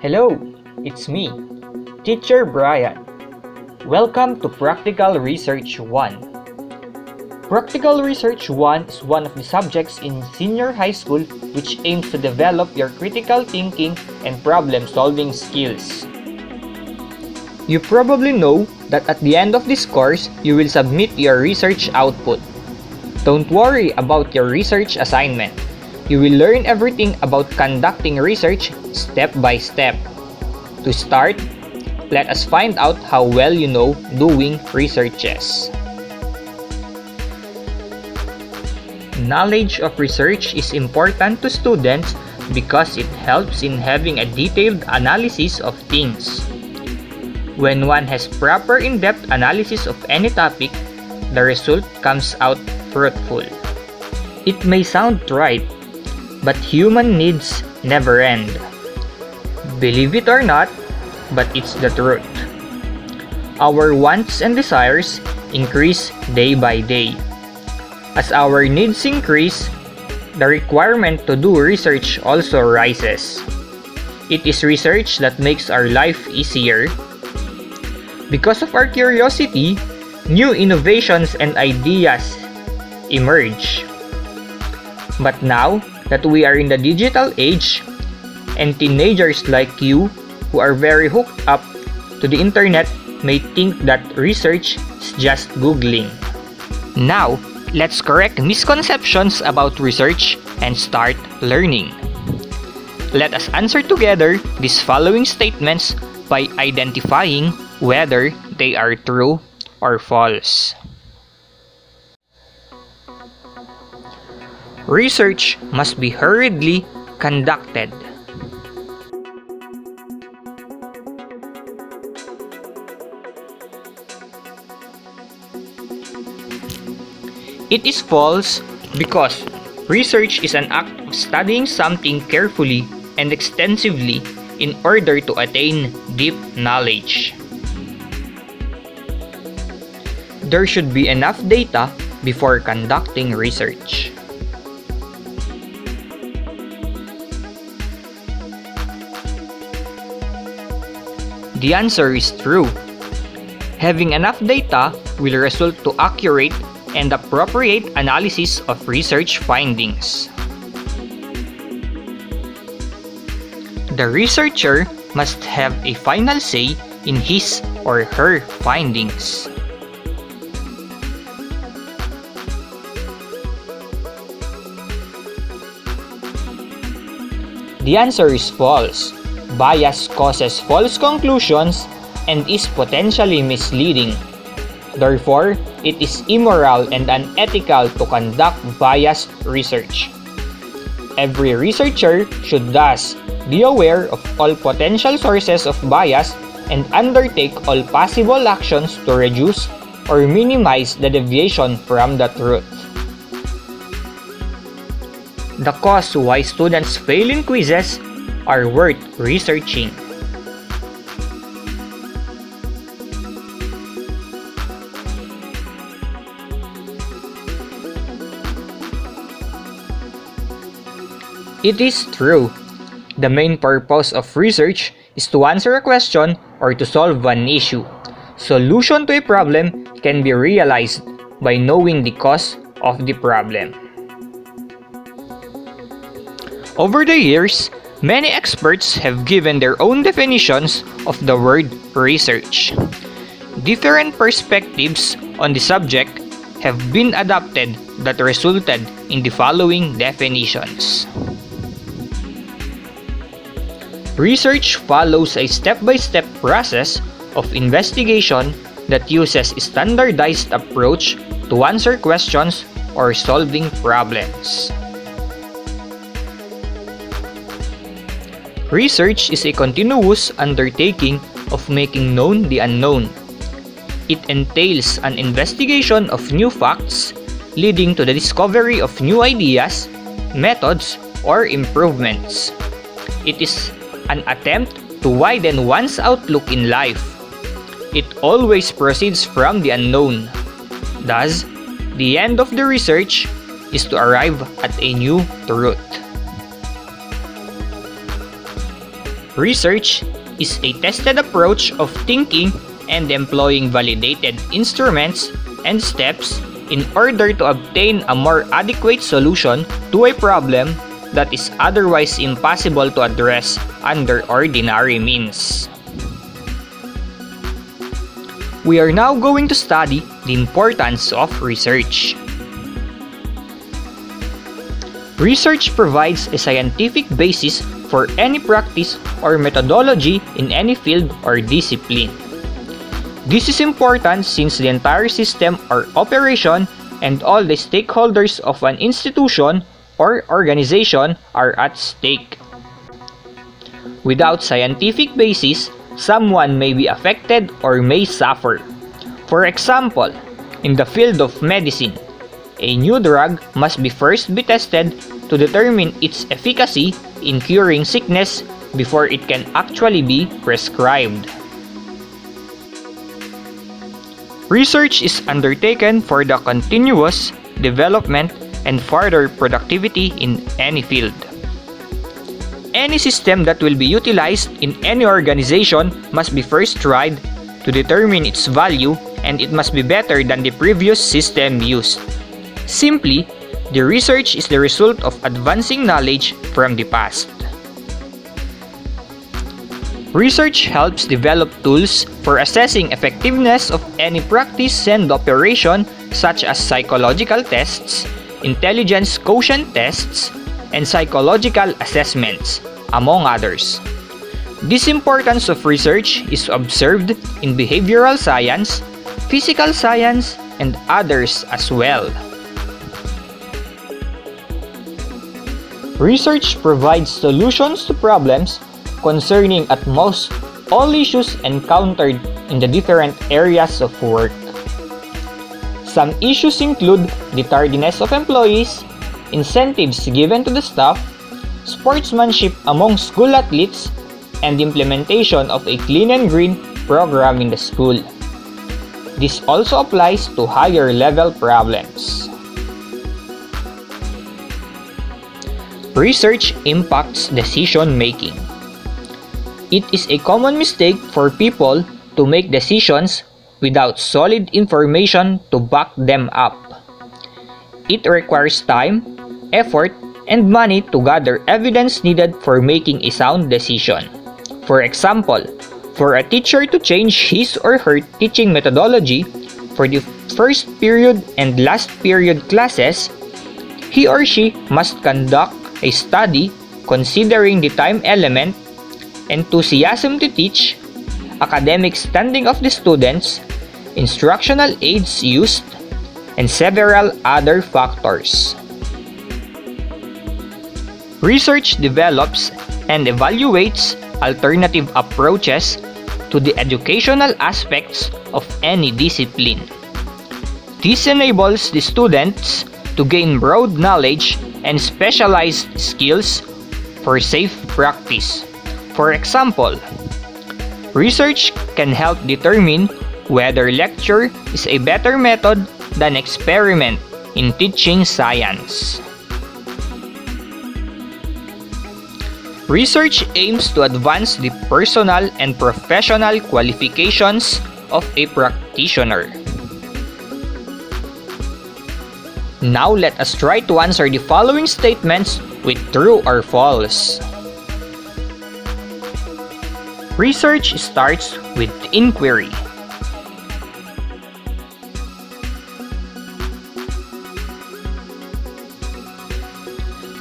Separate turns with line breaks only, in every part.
Hello, it's me, Teacher Brian. Welcome to Practical Research 1. Practical Research 1 is one of the subjects in senior high school which aims to develop your critical thinking and problem-solving skills. You probably know that at the end of this course, you will submit your research output. Don't worry about your research assignment. You will learn everything about conducting research step by step. To start, let us find out how well you know doing researches. Knowledge of research is important to students because it helps in having a detailed analysis of things. When one has proper in-depth analysis of any topic, the result comes out fruitful. It may sound trite, but human needs never end. Believe it or not, but it's the truth. Our wants and desires increase day by day. As our needs increase, the requirement to do research also rises. It is research that makes our life easier. Because of our curiosity, new innovations and ideas emerge. But now that we are in the digital age, and teenagers like you who are very hooked up to the internet may think that research is just Googling. Now, let's correct misconceptions about research and start learning. Let us answer together these following statements by identifying whether they are true or false. Research must be hurriedly conducted. It is false because research is an act of studying something carefully and extensively in order to attain deep knowledge. There should be enough data before conducting research. The answer is true. Having enough data will result to accurate and appropriate analysis of research findings. The researcher must have a final say in his or her findings. The answer is false. Bias causes false conclusions and is potentially misleading. Therefore, it is immoral and unethical to conduct biased research. Every researcher should thus be aware of all potential sources of bias and undertake all possible actions to reduce or minimize the deviation from the truth. The cause why students fail in quizzes are worth researching. It is true. The main purpose of research is to answer a question or to solve an issue. Solution to a problem can be realized by knowing the cause of the problem. Over the years, many experts have given their own definitions of the word research. Different perspectives on the subject have been adopted that resulted in the following definitions. Research follows a step-by-step process of investigation that uses a standardized approach to answer questions or solving problems. Research is a continuous undertaking of making known the unknown. It entails an investigation of new facts, leading to the discovery of new ideas, methods, or improvements. It is an attempt to widen one's outlook in life. It always proceeds from the unknown. Thus, the end of the research is to arrive at a new truth. Research is a tested approach of thinking and employing validated instruments and steps in order to obtain a more adequate solution to a problem that is otherwise impossible to address under ordinary means. We are now going to study the importance of research. Research provides a scientific basis for any practice or methodology in any field or discipline. This is important since the entire system or operation and all the stakeholders of an institution or organization are at stake. Without scientific basis, someone may be affected or may suffer. For example, in the field of medicine, a new drug must first be tested to determine its efficacy in curing sickness before it can actually be prescribed. Research is undertaken for the continuous development and further productivity in any field. Any system that will be utilized in any organization must be first tried to determine its value, and it must be better than the previous system used. Simply, the research is the result of advancing knowledge from the past. Research helps develop tools for assessing effectiveness of any practice and operation, such as psychological tests, intelligence quotient tests, and psychological assessments, among others. This importance of research is observed in behavioral science, physical science, and others as well. Research provides solutions to problems concerning at most all issues encountered in the different areas of work. Some issues include the tardiness of employees, incentives given to the staff, sportsmanship among school athletes, and implementation of a clean and green program in the school. This also applies to higher level problems. Research impacts decision making. It is a common mistake for people to make decisions without solid information to back them up. It requires time, effort, and money to gather evidence needed for making a sound decision. For example, for a teacher to change his or her teaching methodology for the first period and last period classes, he or she must conduct a study considering the time element, enthusiasm to teach, academic standing of the students, instructional aids used, and several other factors. Research develops and evaluates alternative approaches to the educational aspects of any discipline. This enables the students to gain broad knowledge and specialized skills for safe practice. For example, research can help determine whether lecture is a better method than experiment in teaching science. Research aims to advance the personal and professional qualifications of a practitioner. Now let us try to answer the following statements with true or false. Research starts with inquiry.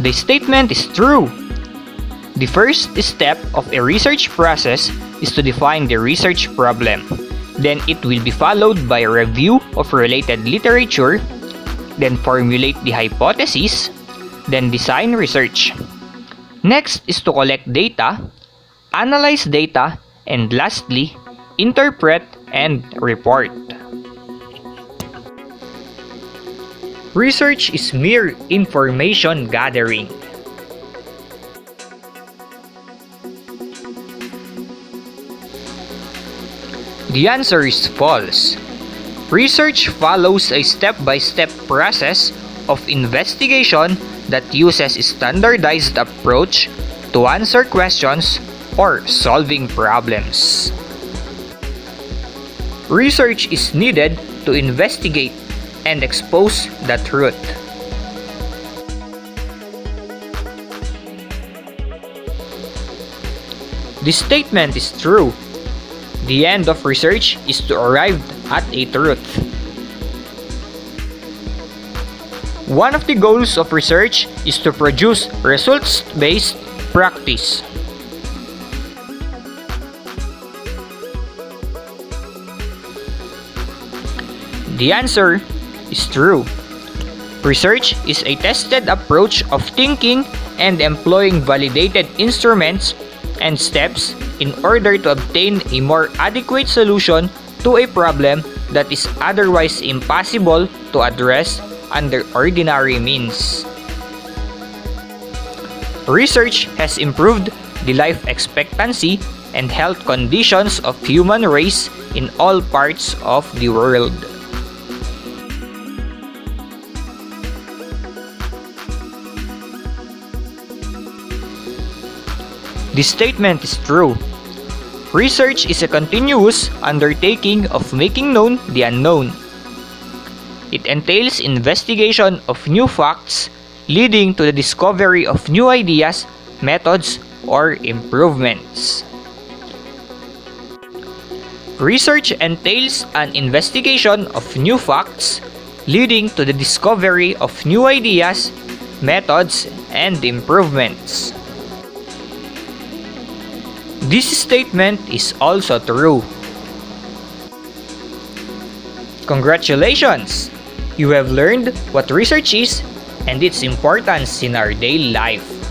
The statement is true. The first step of a research process is to define the research problem. Then it will be followed by a review of related literature, then formulate the hypothesis, then design research. Next is to collect data, analyze data, and lastly, interpret and report. Research is mere information gathering. The answer is false. Research follows a step-by-step process of investigation that uses a standardized approach to answer questions or solving problems. Research is needed to investigate and expose the truth. This statement is true. The end of research is to arrive at a truth. One of the goals of research is to produce results-based practice. The answer is true. Research is a tested approach of thinking and employing validated instruments and steps in order to obtain a more adequate solution to a problem that is otherwise impossible to address under ordinary means. Research has improved the life expectancy and health conditions of human race in all parts of the world. This statement is true. Research is a continuous undertaking of making known the unknown. It entails investigation of new facts, leading to the discovery of new ideas, methods, or improvements. Research entails an investigation of new facts, leading to the discovery of new ideas, methods, and improvements. This statement is also true. Congratulations! You have learned what research is and its importance in our daily life.